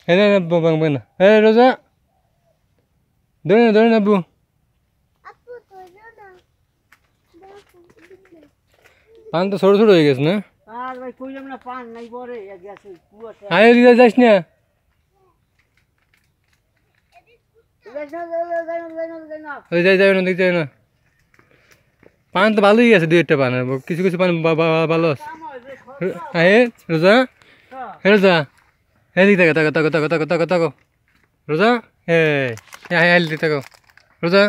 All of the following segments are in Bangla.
না না ভাঙবে না। রোজা ধরে না আব্বু। পান তো ছোট ছোট হয়ে গেছে না? আর ভাই কইলাম না পান নাই পরে গেছে কুয়াতে। আরে দিদা যাস না। ওই যাই যাবে না দেখতে যাবে না। পান তো ভালোই গেছে দুই একটা পান, কিছু কিছু পান ভালো আছে। হ্যাঁ রোজা, হ্যাঁ রোজা, হ্যাঁ দিক তাকো তাকো তাকো তাকো তাকো তাকো রোজা, হ্যাঁ হ্যাঁ হ্যাঁ দিক তাকো রোজা,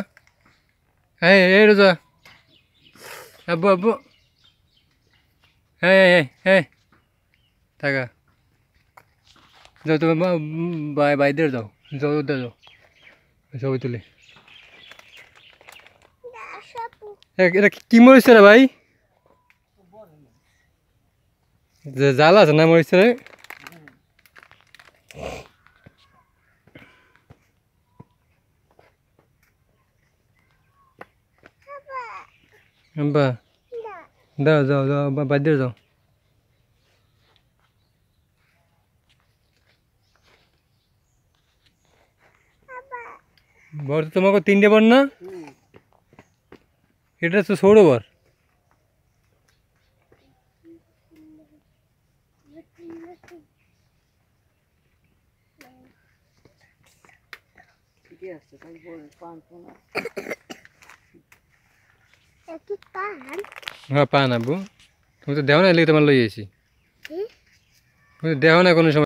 হ্যাঁ এই রোজা, আব্বু আব্বু, হ্যাঁ হ্যাঁ হ্যাঁ থাকা যাও তুমি বাইদের যাও, যাও উদ্ধার যাও ছবি তুলে। এটা কি মরিচ্ছে রে ভাই? জাল আছে না মরিচ্ছে রে? আব্বা দাও যাও যাও বাইদের যাও। বর তো তোমাকে তিনটে বর না? এটা তো ছোট বর। ঠিকই আছে তাই বলে পান পোনা। হ্যাঁ পান আব্বু, তুমি তো দেও না, এলে তোমার লই আছি। তুমি দেও না কোনো সময়।